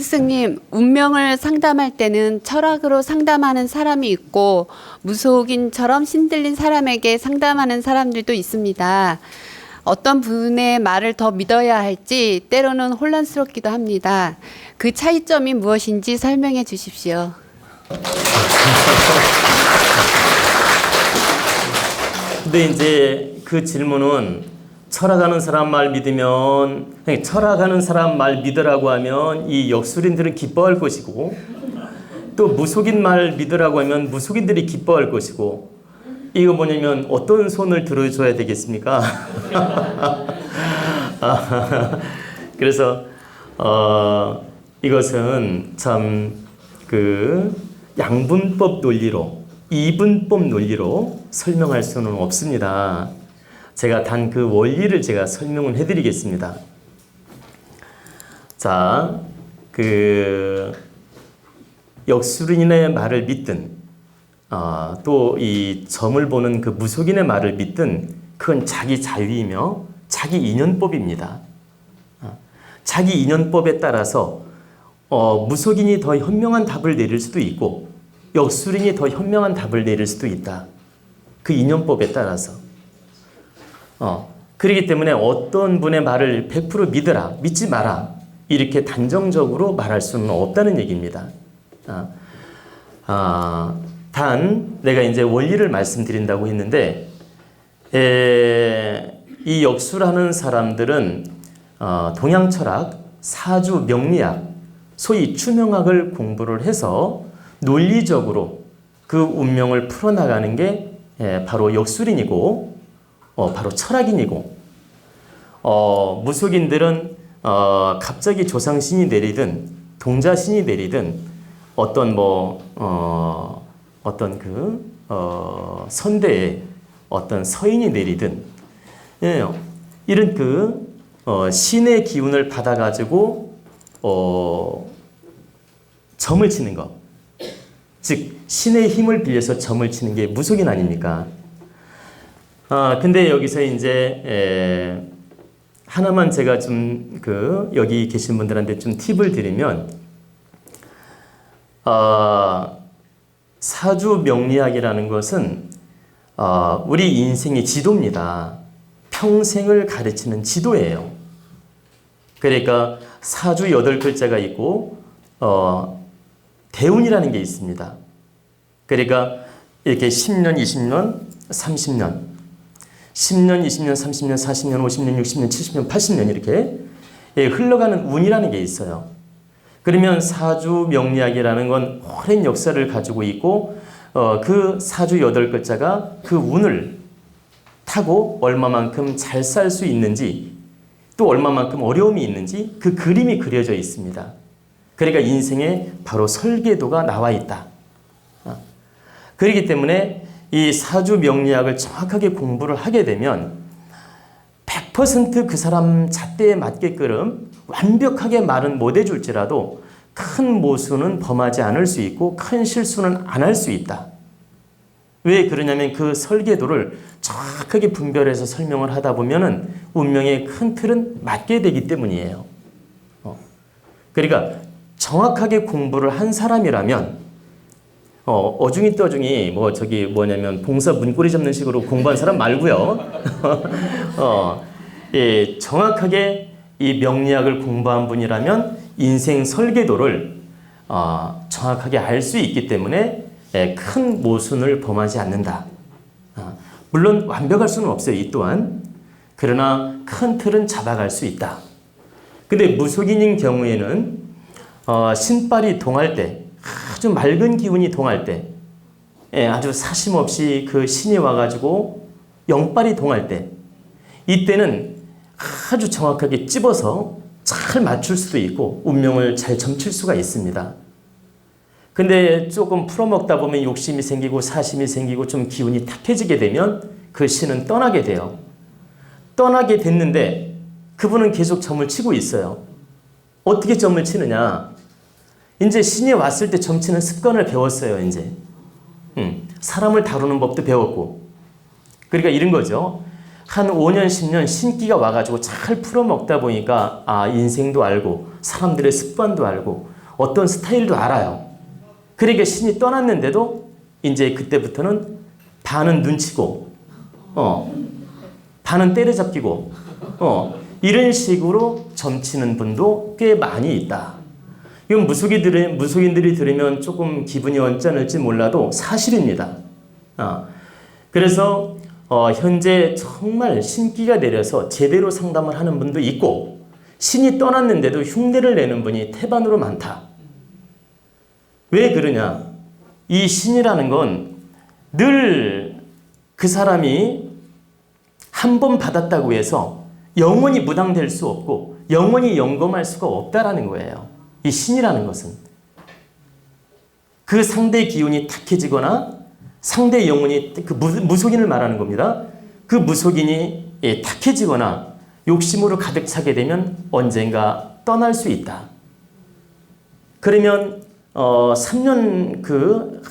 스승님, 운명을 상담할 때는 철학으로 상담하는 사람이 있고 무속인처럼 신들린 사람에게 상담하는 사람들도 있습니다. 어떤 분의 말을 더 믿어야 할지 때로는 혼란스럽기도 합니다. 그 차이점이 무엇인지 설명해 주십시오. 근데 이제 그 질문은 철학하는 사람 말 믿으면, 철학하는 사람 말 믿으라고 하면 이 역술인들은 기뻐할 것이고, 또 무속인 말 믿으라고 하면 무속인들이 기뻐할 것이고, 이거 뭐냐면 어떤 손을 들어줘야 되겠습니까? 그래서 이것은 참 그 양분법 논리로, 이분법 논리로 설명할 수는 없습니다. 제가 단 그 원리를 제가 설명을 해드리겠습니다. 자, 그 역술인의 말을 믿든 또 이 점을 보는 그 무속인의 말을 믿든 그건 자기 자유이며 자기 인연법입니다. 자기 인연법에 따라서 무속인이 더 현명한 답을 내릴 수도 있고 역술인이 더 현명한 답을 내릴 수도 있다. 그 인연법에 따라서. 그렇기 때문에 어떤 분의 말을 100% 믿으라, 믿지 마라 이렇게 단정적으로 말할 수는 없다는 얘기입니다. 단 내가 이제 원리를 말씀드린다고 했는데 이 역술하는 사람들은 동양철학, 사주 명리학, 소위 추명학을 공부를 해서 논리적으로 그 운명을 풀어나가는 게 바로 역술인이고 바로 철학인이고 무속인들은 갑자기 조상신이 내리든 동자신이 내리든 어떤 어떤 그 선대에 어떤 서인이 내리든 이런 그 신의 기운을 받아가지고 점을 치는 것, 즉 신의 힘을 빌려서 점을 치는 게 무속인 아닙니까? 근데 여기서 이제 하나만 제가 좀 그 여기 계신 분들한테 좀 팁을 드리면 사주 명리학이라는 것은 우리 인생의 지도입니다. 평생을 가르치는 지도예요. 그러니까 사주 8글자가 있고 대운이라는 게 있습니다. 그러니까 이렇게 10년, 20년, 30년 10년, 20년, 30년, 40년, 50년, 60년, 70년, 80년 이렇게 흘러가는 운이라는 게 있어요. 그러면 사주 명리학이라는 건 오랜 역사를 가지고 있고 그 사주 8글자가 그 운을 타고 얼마만큼 잘 살 수 있는지 또 얼마만큼 어려움이 있는지 그 그림이 그려져 있습니다. 그러니까 인생에 바로 설계도가 나와 있다. 그렇기 때문에 이 사주 명리학을 정확하게 공부를 하게 되면 100% 그 사람 잣대에 맞게끔 완벽하게 말은 못 해줄지라도 큰 모순은 범하지 않을 수 있고 큰 실수는 안 할 수 있다. 왜 그러냐면 그 설계도를 정확하게 분별해서 설명을 하다 보면은 운명의 큰 틀은 맞게 되기 때문이에요. 그러니까 정확하게 공부를 한 사람이라면 어중이 떠중이 뭐냐면 봉사 문고리 잡는 식으로 공부한 사람 말고요. 예, 정확하게 이 명리학을 공부한 분이라면 인생 설계도를 정확하게 알 수 있기 때문에 큰 모순을 범하지 않는다. 물론 완벽할 수는 없어요. 이 또한. 그러나 큰 틀은 잡아갈 수 있다. 근데 무속인인 경우에는 신발이 동할 때 아주 맑은 기운이 동할 때 아주 사심없이 그 신이 와가지고 영빨이 동할 때 이때는 아주 정확하게 찝어서 잘 맞출 수도 있고 운명을 잘 점칠 수가 있습니다. 근데 조금 풀어먹다 보면 욕심이 생기고 사심이 생기고 좀 기운이 탁해지게 되면 그 신은 떠나게 돼요. 떠나게 됐는데 그분은 계속 점을 치고 있어요. 어떻게 점을 치느냐? 이제 신이 왔을 때 점치는 습관을 배웠어요. 이제 사람을 다루는 법도 배웠고 그러니까 이런 거죠. 한 5년, 10년 신기가 와가지고 잘 풀어먹다 보니까 인생도 알고 사람들의 습관도 알고 어떤 스타일도 알아요. 그러니까 신이 떠났는데도 이제 그때부터는 반은 눈치고 반은 때려잡히고 이런 식으로 점치는 분도 꽤 많이 있다. 이건 무속인들이 들으면 조금 기분이 언짢을지 몰라도 사실입니다. 그래서 현재 정말 신기가 내려서 제대로 상담을 하는 분도 있고 신이 떠났는데도 흉내를 내는 분이 태반으로 많다. 왜 그러냐? 이 신이라는 건 늘 그 사람이 한 번 받았다고 해서 영원히 무당될 수 없고 영원히 영검할 수가 없다라는 거예요. 이 신이라는 것은 그 상대 기운이 탁해지거나 상대 영혼이 그 무속인을 말하는 겁니다. 그 무속인이 탁해지거나 욕심으로 가득 차게 되면 언젠가 떠날 수 있다. 그러면 3년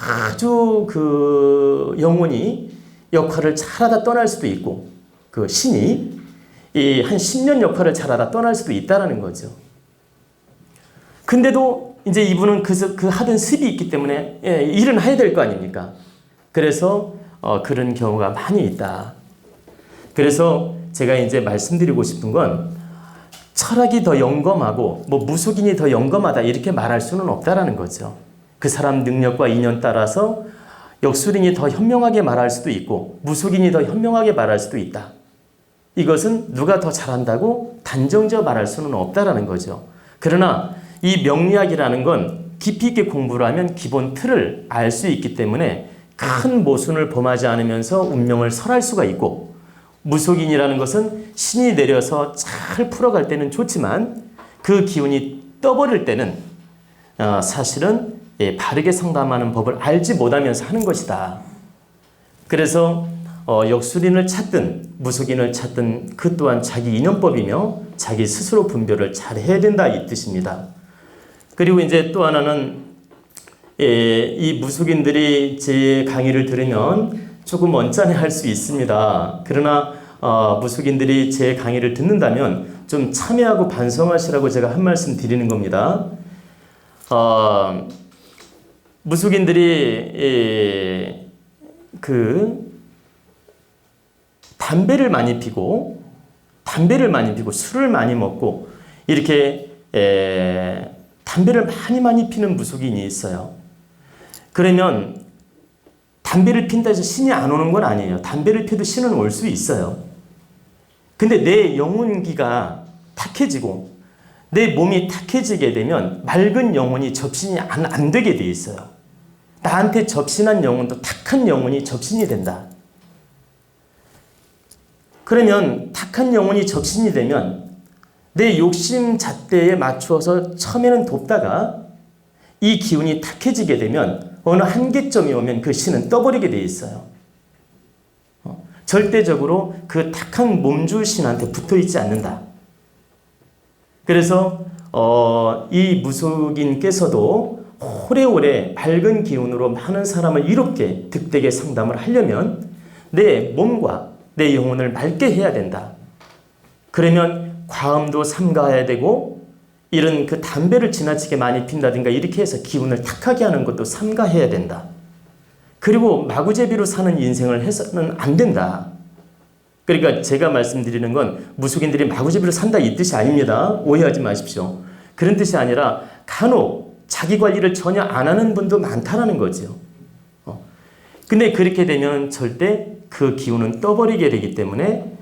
아주 영혼이 역할을 잘하다 떠날 수도 있고 그 신이 한 10년 역할을 잘하다 떠날 수도 있다라는 거죠. 근데도 이제 이분은 그 하던 습이 있기 때문에 일은 해야 될 거 아닙니까? 그래서 그런 경우가 많이 있다. 그래서 제가 이제 말씀드리고 싶은 건 철학이 더 영검하고 무속인이 더 영검하다 이렇게 말할 수는 없다라는 거죠. 그 사람 능력과 인연 따라서 역술인이 더 현명하게 말할 수도 있고 무속인이 더 현명하게 말할 수도 있다. 이것은 누가 더 잘한다고 단정지어 말할 수는 없다라는 거죠. 그러나 이 명리학이라는 건 깊이 있게 공부를 하면 기본 틀을 알 수 있기 때문에 큰 모순을 범하지 않으면서 운명을 설할 수가 있고 무속인이라는 것은 신이 내려서 잘 풀어갈 때는 좋지만 그 기운이 떠버릴 때는 사실은 바르게 상담하는 법을 알지 못하면서 하는 것이다. 그래서 역술인을 찾든 무속인을 찾든 그 또한 자기 인연법이며 자기 스스로 분별을 잘 해야 된다 이 뜻입니다. 그리고 이제 또 하나는 이 무속인들이 제 강의를 들으면 조금 언짢아 할 수 있습니다. 그러나 무속인들이 제 강의를 듣는다면 좀 참여하고 반성하시라고 제가 한 말씀 드리는 겁니다. 무속인들이 담배를 많이 피고 술을 많이 먹고 이렇게 담배를 많이 피는 무속인이 있어요. 그러면 담배를 핀다 해서 신이 안 오는 건 아니에요. 담배를 피워도 신은 올 수 있어요. 근데 내 영혼기가 탁해지고 내 몸이 탁해지게 되면 맑은 영혼이 접신이 안 되게 돼 있어요. 나한테 접신한 영혼도 탁한 영혼이 접신이 된다. 그러면 탁한 영혼이 접신이 되면 내 욕심 잣대에 맞추어서 처음에는 돕다가 이 기운이 탁해지게 되면 어느 한계점이 오면 그 신은 떠버리게 돼 있어요. 절대적으로 그 탁한 몸주 신한테 붙어 있지 않는다. 그래서 이 무속인께서도 오래오래 밝은 기운으로 많은 사람을 이롭게 득되게 상담을 하려면 내 몸과 내 영혼을 맑게 해야 된다. 그러면 과음도 삼가해야 되고 이런 그 담배를 지나치게 많이 핀다든가 이렇게 해서 기운을 탁하게 하는 것도 삼가해야 된다. 그리고 마구제비로 사는 인생을 해서는 안 된다. 그러니까 제가 말씀드리는 건 무속인들이 마구제비로 산다 이 뜻이 아닙니다. 오해하지 마십시오. 그런 뜻이 아니라 간혹 자기 관리를 전혀 안 하는 분도 많다라는 거죠. 근데 그렇게 되면 절대 그 기운은 떠버리게 되기 때문에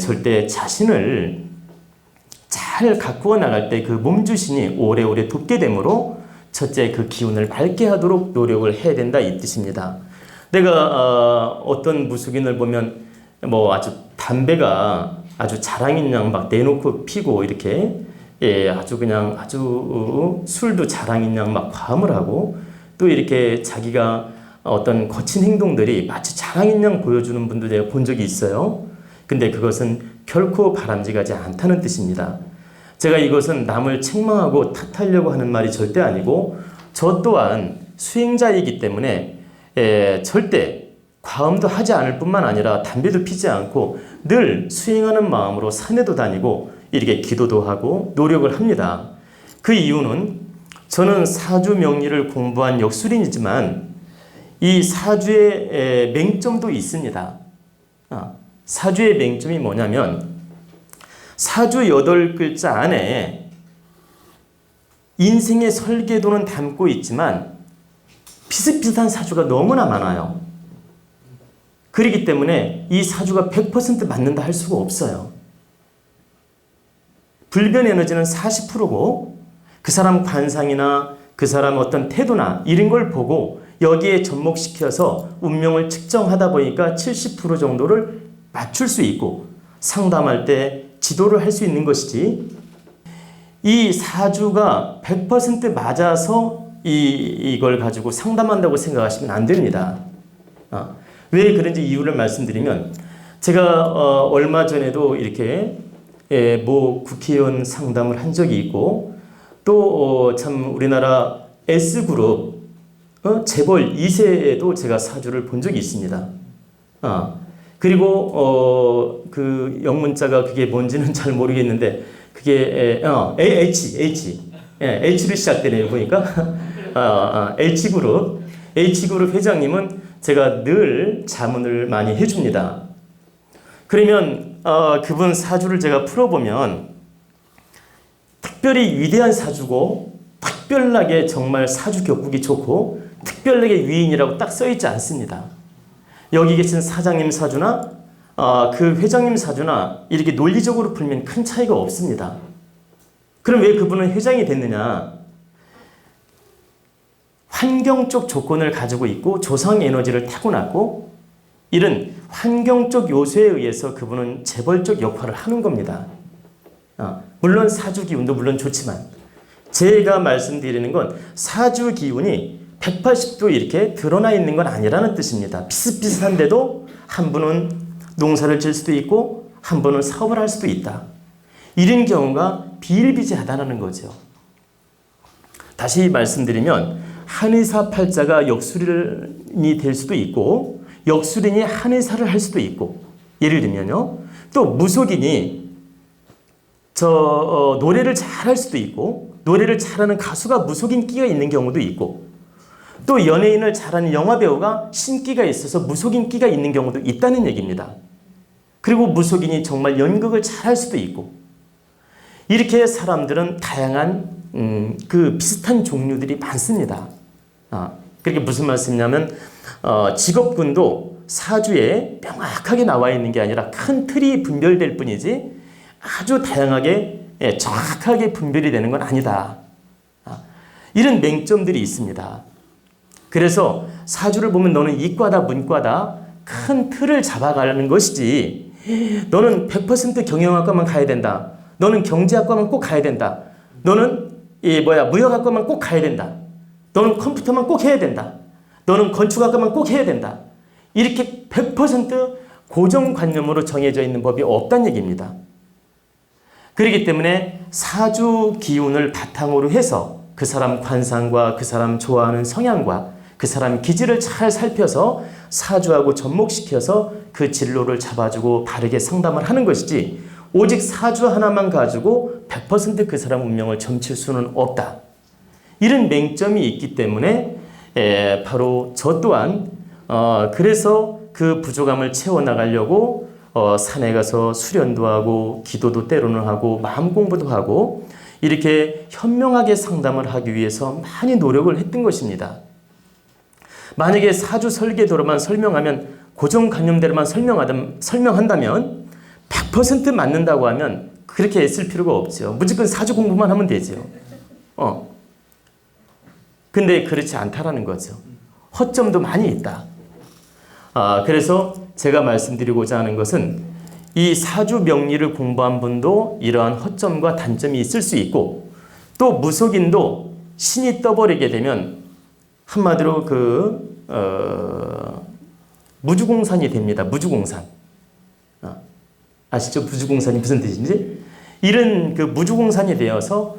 절대 자신을 잘 가꾸어 나갈 때 그 몸주신이 오래오래 돕게 되므로 첫째 그 기운을 맑게 하도록 노력을 해야 된다 이 뜻입니다. 내가 어떤 무속인을 보면 아주 담배가 아주 자랑인 양 막 내놓고 피고 이렇게 아주 술도 자랑인 양 막 과음을 하고 또 이렇게 자기가 어떤 거친 행동들이 마치 자랑인 양 보여주는 분도 제가 본 적이 있어요. 근데 그것은 결코 바람직하지 않다는 뜻입니다. 제가 이것은 남을 책망하고 탓하려고 하는 말이 절대 아니고 저 또한 수행자이기 때문에 절대 과음도 하지 않을 뿐만 아니라 담배도 피지 않고 늘 수행하는 마음으로 산에도 다니고 이렇게 기도도 하고 노력을 합니다. 그 이유는 저는 사주 명리를 공부한 역술인이지만 이 사주의 맹점도 있습니다. 사주의 맹점이 뭐냐면 사주 8글자 안에 인생의 설계도는 담고 있지만 비슷비슷한 사주가 너무나 많아요. 그렇기 때문에 이 사주가 100% 맞는다 할 수가 없어요. 불변 에너지는 40%고 그 사람 관상이나 그 사람 어떤 태도나 이런 걸 보고 여기에 접목시켜서 운명을 측정하다 보니까 70% 정도를 맞출 수 있고 상담할 때 지도를 할 수 있는 것이지, 이 사주가 100% 맞아서 이걸 가지고 상담한다고 생각하시면 안 됩니다. 왜 그런지 이유를 말씀드리면, 제가 얼마 전에도 이렇게 모 국회의원 상담을 한 적이 있고, 또 참 우리나라 S그룹 재벌 2세에도 제가 사주를 본 적이 있습니다. 그리고 그 영문자가 그게 뭔지는 잘 모르겠는데 그게 H로 시작되네요 보니까. H그룹 회장님은 제가 늘 자문을 많이 해줍니다. 그러면 그분 사주를 제가 풀어보면 특별히 위대한 사주고 특별하게 정말 사주 격국이 좋고 특별하게 위인이라고 딱 써있지 않습니다. 여기 계신 사장님 사주나 그 회장님 사주나 이렇게 논리적으로 풀면 큰 차이가 없습니다. 그럼 왜 그분은 회장이 됐느냐? 환경적 조건을 가지고 있고 조상 에너지를 타고났고 이런 환경적 요소에 의해서 그분은 재벌적 역할을 하는 겁니다. 물론 사주 기운도 물론 좋지만 제가 말씀드리는 건 사주 기운이 180도 이렇게 드러나 있는 건 아니라는 뜻입니다. 비슷비슷한데도 한 분은 농사를 질 수도 있고 한 분은 사업을 할 수도 있다. 이런 경우가 비일비재하다는 거죠. 다시 말씀드리면 한의사 팔자가 역술인이 될 수도 있고 역술인이 한의사를 할 수도 있고, 예를 들면요, 또 무속인이 노래를 잘할 수도 있고 노래를 잘하는 가수가 무속인 끼가 있는 경우도 있고, 또 연예인을 잘하는 영화배우가 신기가 있어서 무속인 끼가 있는 경우도 있다는 얘기입니다. 그리고 무속인이 정말 연극을 잘할 수도 있고, 이렇게 사람들은 다양한 그 비슷한 종류들이 많습니다. 그게 무슨 말씀이냐면 직업군도 사주에 명확하게 나와 있는 게 아니라 큰 틀이 분별될 뿐이지 아주 다양하게 정확하게 분별이 되는 건 아니다. 이런 맹점들이 있습니다. 그래서 사주를 보면 너는 이과다 문과다 큰 틀을 잡아가는 것이지, 너는 100% 경영학과만 가야 된다, 너는 경제학과만 꼭 가야 된다, 너는 무역학과만 꼭 가야 된다, 너는 컴퓨터만 꼭 해야 된다, 너는 건축학과만 꼭 해야 된다, 이렇게 100% 고정관념으로 정해져 있는 법이 없다는 얘기입니다. 그렇기 때문에 사주 기운을 바탕으로 해서 그 사람 관상과 그 사람 좋아하는 성향과 그 사람 기질을 잘 살펴서 사주하고 접목시켜서 그 진로를 잡아주고 바르게 상담을 하는 것이지, 오직 사주 하나만 가지고 100% 그 사람 운명을 점칠 수는 없다. 이런 맹점이 있기 때문에 바로 저 또한 그래서 그 부족함을 채워나가려고 산에 가서 수련도 하고 기도도 때로는 하고 마음 공부도 하고 이렇게 현명하게 상담을 하기 위해서 많이 노력을 했던 것입니다. 만약에 사주 설계도로만 설명하면, 고정관념대로만 설명한다면 100% 맞는다고 하면 그렇게 애쓸 필요가 없죠. 무조건 사주 공부만 하면 되죠. 근데 그렇지 않다라는 거죠. 허점도 많이 있다. 그래서 제가 말씀드리고자 하는 것은 이 사주 명리를 공부한 분도 이러한 허점과 단점이 있을 수 있고, 또 무속인도 신이 떠버리게 되면 한마디로 무주공산이 됩니다. 무주공산. 아시죠? 무주공산이 무슨 뜻인지? 이런 그 무주공산이 되어서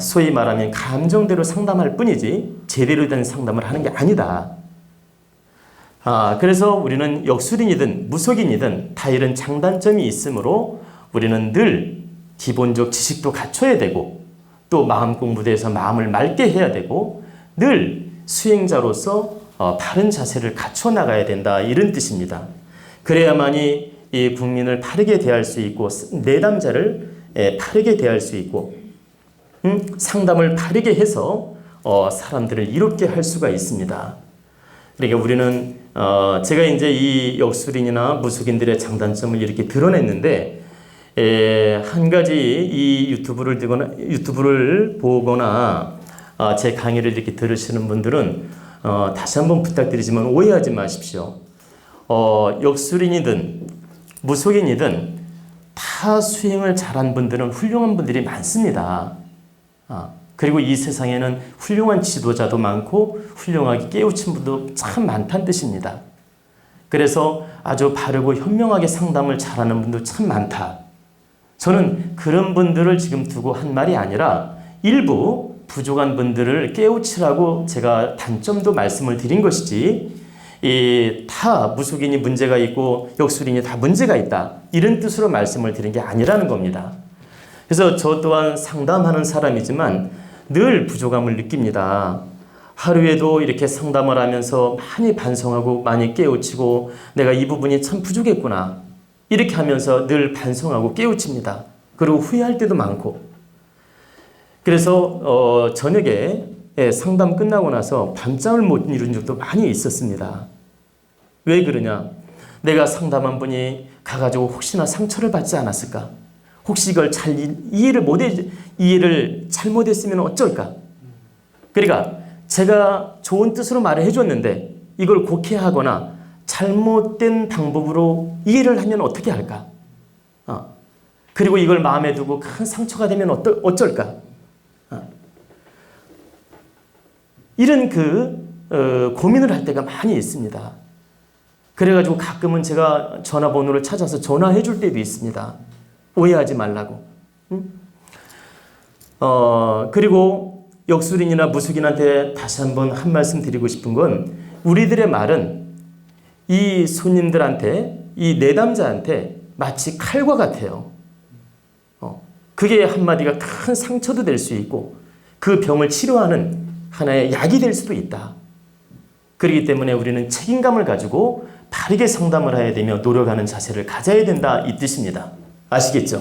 소위 말하면 감정대로 상담할 뿐이지 제대로 된 상담을 하는 게 아니다. 그래서 우리는 역술인이든 무속인이든 다 이런 장단점이 있으므로 우리는 늘 기본적 지식도 갖춰야 되고 또 마음 공부도 해서 마음을 맑게 해야 되고 늘 수행자로서 바른 자세를 갖춰 나가야 된다, 이런 뜻입니다. 그래야만이 이 국민을 바르게 대할 수 있고 내담자를 바르게 대할 수 있고 상담을 바르게 해서 사람들을 이롭게 할 수가 있습니다. 그러니까 우리는 제가 이제 이 역술인이나 무속인들의 장단점을 이렇게 드러냈는데 한 가지 이 유튜브를 보거나 제 강의를 이렇게 들으시는 분들은 다시 한번 부탁드리지만 오해하지 마십시오. 역술인이든 무속인이든 다 수행을 잘한 분들은 훌륭한 분들이 많습니다. 그리고 이 세상에는 훌륭한 지도자도 많고 훌륭하게 깨우친 분도 참 많다는 뜻입니다. 그래서 아주 바르고 현명하게 상담을 잘하는 분도 참 많다. 저는 그런 분들을 지금 두고 한 말이 아니라 일부 부족한 분들을 깨우치라고 제가 단점도 말씀을 드린 것이지 다 무속인이 문제가 있고 역술인이 다 문제가 있다, 이런 뜻으로 말씀을 드린 게 아니라는 겁니다. 그래서 저 또한 상담하는 사람이지만 늘 부족함을 느낍니다. 하루에도 이렇게 상담을 하면서 많이 반성하고 많이 깨우치고 내가 이 부분이 참 부족했구나 이렇게 하면서 늘 반성하고 깨우칩니다. 그리고 후회할 때도 많고. 그래서 저녁에 상담 끝나고 나서 밤잠을 못 이룬 적도 많이 있었습니다. 왜 그러냐? 내가 상담한 분이 가가지고 혹시나 상처를 받지 않았을까? 혹시 이걸 잘 이해를 잘못했으면 어쩔까? 그러니까 제가 좋은 뜻으로 말을 해줬는데 이걸 곡해하거나 잘못된 방법으로 이해를 하면 어떻게 할까? 그리고 이걸 마음에 두고 큰 상처가 되면 어쩔까? 이런 고민을 할 때가 많이 있습니다. 그래가지고 가끔은 제가 전화번호를 찾아서 전화해 줄 때도 있습니다. 오해하지 말라고. 그리고 역술인이나 무속인한테 다시 한번 한 말씀 드리고 싶은 건 우리들의 말은 이 손님들한테, 이 내담자한테 마치 칼과 같아요. 그게 한마디가 큰 상처도 될 수 있고 그 병을 치료하는 하나의 약이 될 수도 있다. 그렇기 때문에 우리는 책임감을 가지고 바르게 상담을 해야 되며 노력하는 자세를 가져야 된다, 이 뜻입니다. 아시겠죠?